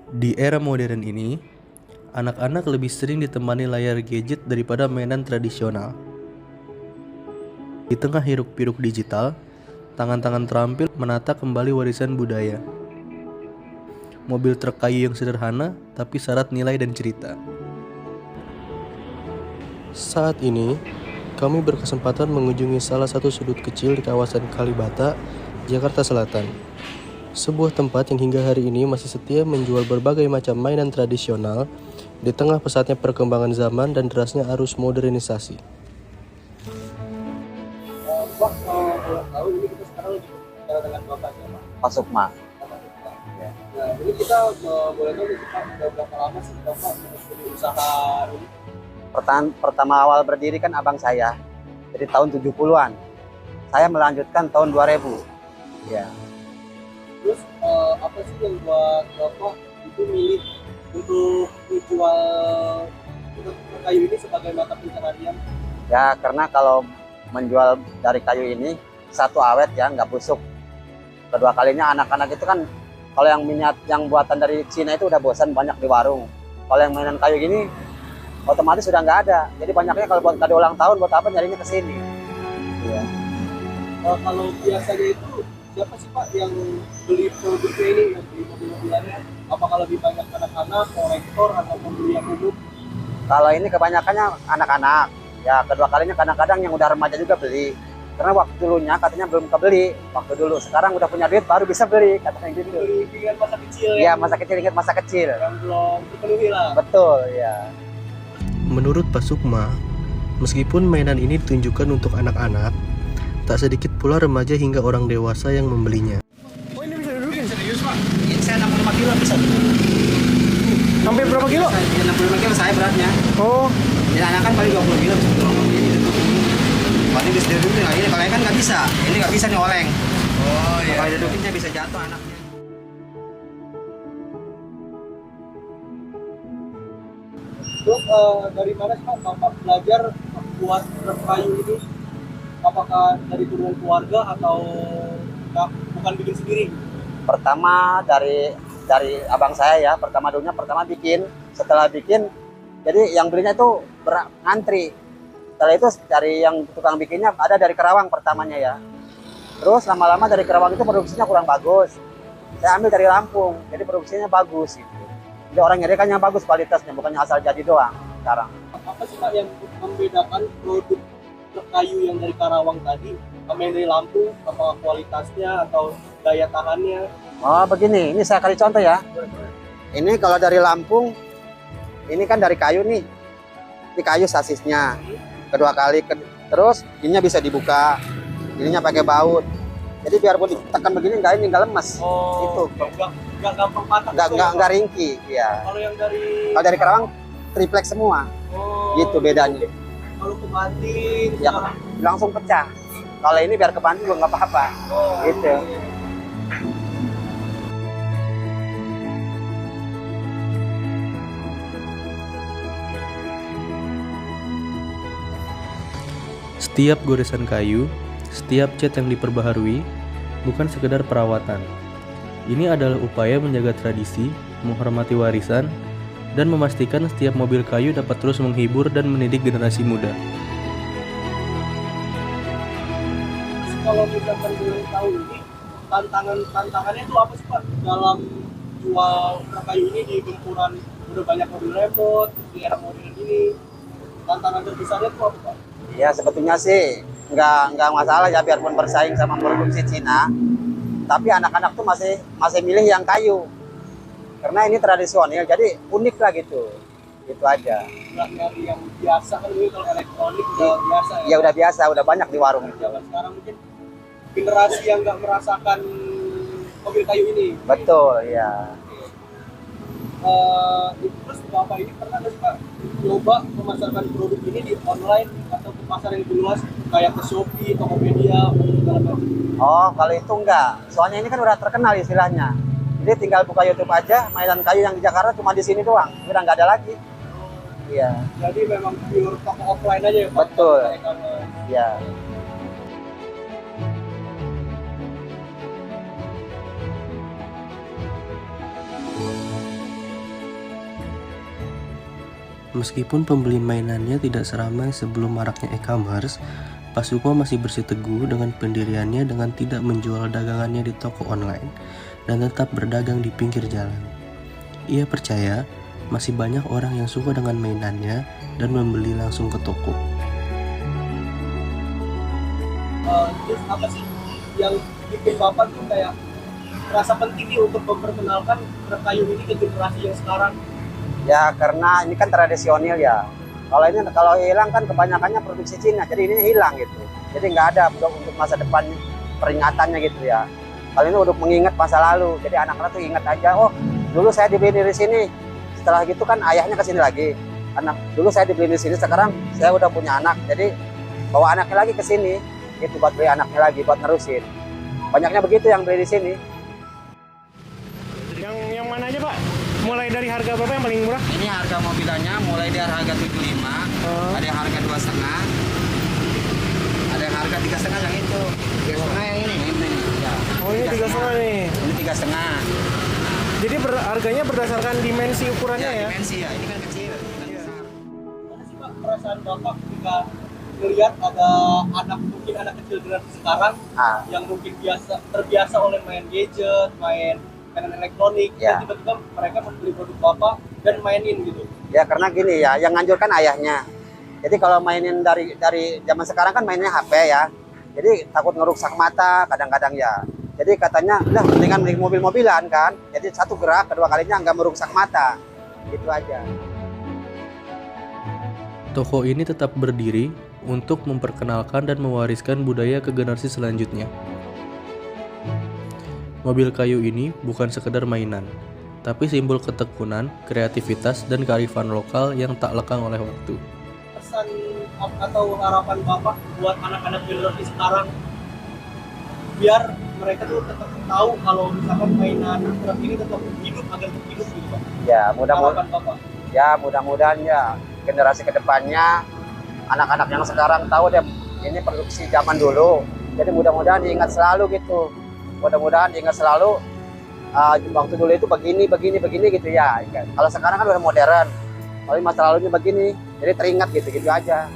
Di era modern ini, anak-anak lebih sering ditemani layar gadget daripada mainan tradisional. Di tengah hiruk-pikuk digital, tangan-tangan terampil menata kembali warisan budaya. Mobil truk kayu yang sederhana, tapi syarat nilai dan cerita. Saat ini, kami berkesempatan mengunjungi salah satu sudut kecil di kawasan Kalibata, Jakarta Selatan. Sebuah tempat yang hingga hari ini masih setia menjual berbagai macam mainan tradisional di tengah pesatnya perkembangan zaman dan derasnya arus modernisasi. Pak, kalau tahu ini kita sekarang lagi berbicara dengan Bapak siapa? Pak Sukma. Ya. Nah, ini kita boleh tahu nih, Pak, udah berapa lama sih Bapak menekuni usaha ini? Pertama awal berdiri kan abang saya, jadi tahun 70-an. Saya melanjutkan tahun 2000. Ya. Terus apa sih yang buat Bapak itu milih untuk menjual kayu ini sebagai mata pencaharian? Ya, karena kalau menjual dari kayu ini, satu awet ya, nggak busuk. Kedua kalinya anak-anak itu kan, kalau yang minat yang buatan dari Cina itu udah bosan banyak di warung. Kalau yang mainan kayu gini, otomatis sudah nggak ada. Jadi banyaknya kalau buat kado ulang tahun, buat apa nyarinya ke sini. Ya. Kalau biasanya itu siapa sih Pak yang beli produknya ini, yang beli mobil-mobilannya? Apakah lebih banyak anak-anak, kolektor, atau pembeli yang umum? Kalau ini kebanyakannya anak-anak. Ya, kedua kalinya kadang-kadang yang udah remaja juga beli. Karena waktu dulunya katanya belum kebeli. Waktu dulu, sekarang udah punya duit baru bisa beli, katanya gitu. Beli dengan masa kecil Iya, masa kecil ingat masa kecil. yang belum terpenuhi lah. Betul, ya. Menurut Pak Sukma, meskipun mainan ini ditunjukkan untuk anak-anak, tak sedikit pula remaja hingga orang dewasa yang membelinya. Oh, ini bisa didudukin? Serius Pak? Ini saya 65 kilo bisa. Sampai berapa kilo? 65 kilo saya beratnya. Oh, Jadi anak kan paling 20 kilo bisa dorong begini gitu. Paling bisa didudukin, nah ini kalau kan nggak bisa. Ini nggak bisa nih oleng. oh iya. Kalau didudukin saya bisa jatuh anaknya. Terus dari mana sih Pak Bapak belajar buat truk kayu ini? Apakah dari turunan keluarga atau bukan bikin sendiri? Pertama dari abang saya ya, pertama bikin, setelah bikin jadi yang belinya itu ngantri. Setelah itu dari yang tukang bikinnya ada dari Kerawang pertamanya ya. Terus lama-lama dari Kerawang itu produksinya kurang bagus. Saya ambil dari Lampung, jadi produksinya bagus gitu. Jadi orang nyari kan yang bagus kualitasnya, bukannya asal jadi doang sekarang. Apa sih Pak yang membedakan produk truk kayu yang dari Karawang tadi sama yang dari Lampung? Apa kualitasnya atau daya tahannya? Oh begini, ini saya kasih contoh ya. Ini kalau dari Lampung, ini kan dari kayu nih. Ini kayu sasisnya. Kedua kali, terus ininya bisa dibuka. Ininya pakai baut. Jadi biarpun ditekan begini nggak lemes. Oh, Itu. nggak gampang patah. Nggak ringkih. Ya. Kalau yang Kalau dari Karawang triplek semua. oh, Gitu bedanya. Kalau kebanting, Ya langsung pecah. Kalau ini biar kebanting juga nggak apa-apa. oh, Gitu. Setiap goresan kayu, setiap cat yang diperbaharui, bukan sekedar perawatan. Ini adalah upaya menjaga tradisi, menghormati warisan, dan memastikan setiap mobil kayu dapat terus menghibur dan mendidik generasi muda. Kalau misalkan boleh tahu ini tantangannya itu apa sih Pak dalam jual truk kayu ini di gempuran udah banyak mobil remote di era modern ini, tantangan terbesarnya itu apa Pak? Ya sebetulnya sih nggak masalah ya biarpun bersaing sama produksi Cina, tapi anak-anak tuh masih milih yang kayu karena ini tradisional jadi unik lah gitu aja. Nggak nyari yang biasa kan, ini kalau elektronik udah biasa ya. Ya udah biasa, udah banyak di warung. Zaman sekarang mungkin generasi yang nggak merasakan mobil kayu ini. Betul ya. Terus Bapak ini pernah nggak sih Pak coba memasarkan produk ini di online atau ke pasar yang lebih luas kayak ke Shopee, Tokopedia, atau segala macam? Oh kalau itu enggak, soalnya ini kan udah terkenal istilahnya. Jadi tinggal buka YouTube aja, mainan kayu yang di Jakarta cuma di sini doang, udah nggak ada lagi. Iya. Jadi memang pure toko offline aja ya Pak? Betul. Iya. Meskipun pembeli mainannya tidak seramai sebelum maraknya e-commerce, Pak Sukma masih bersiteguh dengan pendiriannya dengan tidak menjual dagangannya di toko online dan tetap berdagang di pinggir jalan. Ia percaya masih banyak orang yang suka dengan mainannya dan membeli langsung ke toko. Terus apa sih yang bikin Bapak tuh kayak merasa penting nih untuk memperkenalkan truk kayu ini ke generasi yang sekarang? Ya karena ini kan tradisional ya. Kalau hilang kan kebanyakannya produksi Cina, jadi ini hilang gitu. Jadi nggak ada untuk masa depan peringatannya gitu ya. Kalau ini untuk mengingat masa lalu, jadi anak-anak tuh ingat aja, oh dulu saya dibeli di sini. Setelah gitu kan ayahnya ke sini lagi. Dulu saya dibeli di sini, sekarang saya udah punya anak, jadi bawa anaknya lagi ke sini, gitu buat beli anaknya lagi, buat nerusin. Banyaknya begitu yang beli di sini. Yang mana aja Pak? Mulai dari harga berapa yang paling murah? Ini harga mobilannya mulai dari harga 75, ada yang harga 2,5, ada yang harga 3,5 yang itu. 3,5 yang ini. Ya. Oh ini 3,5 nih. Ini 3,5. Jadi harganya berdasarkan dimensi ukurannya ya? Dimensi ya, ini kan kecil. Mana sih Pak perasaan Bapak ketika melihat ada anak kecil generasi sekarang yang mungkin terbiasa oleh main gadget, mainan elektronik, ya. Dan tiba-tiba mereka membeli produk Bapak dan mainin gitu? Ya karena gini ya, yang nganjurkan ayahnya. Jadi kalau mainin dari zaman sekarang kan mainnya HP ya. Jadi takut ngerusak mata kadang-kadang ya. Jadi katanya, lah mendingan beli mobil-mobilan kan. Jadi satu gerak, kedua kalinya nggak merusak mata. Gitu aja. Toko ini tetap berdiri untuk memperkenalkan dan mewariskan budaya ke generasi selanjutnya. Mobil kayu ini bukan sekedar mainan, tapi simbol ketekunan, kreativitas, dan kearifan lokal yang tak lekang oleh waktu. Pesan atau harapan Bapak buat anak-anak generasi sekarang biar mereka tuh tetap tahu kalau misalkan mainan truk ini tetap hidup agar hidup gitu Pak. Ya mudah-mudahan ya generasi kedepannya anak-anak yang sekarang tahu deh ini produksi zaman dulu. Jadi mudah-mudahan diingat selalu gitu. Mudah-mudahan diingat selalu waktu dulu itu begini gitu ya. Kalau sekarang kan udah modern. Kalau masa lalunya begini, jadi teringat gitu aja.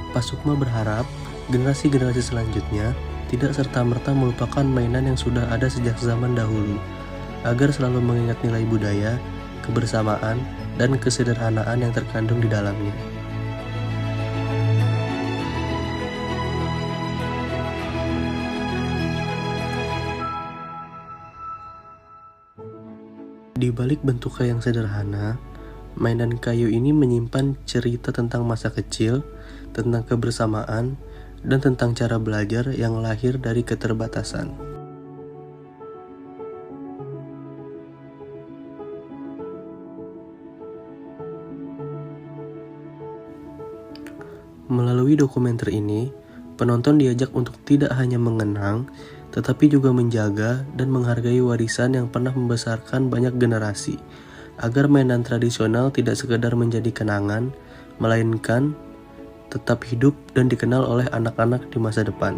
Pak Sukma berharap generasi-generasi selanjutnya tidak serta-merta melupakan mainan yang sudah ada sejak zaman dahulu, agar selalu mengingat nilai budaya, kebersamaan, dan kesederhanaan yang terkandung di dalamnya. Di balik bentuknya yang sederhana, mainan kayu ini menyimpan cerita tentang masa kecil, tentang kebersamaan, dan tentang cara belajar yang lahir dari keterbatasan. Melalui dokumenter ini, penonton diajak untuk tidak hanya mengenang, tetapi juga menjaga dan menghargai warisan yang pernah membesarkan banyak generasi, agar mainan tradisional tidak sekedar menjadi kenangan, melainkan tetap hidup dan dikenal oleh anak-anak di masa depan.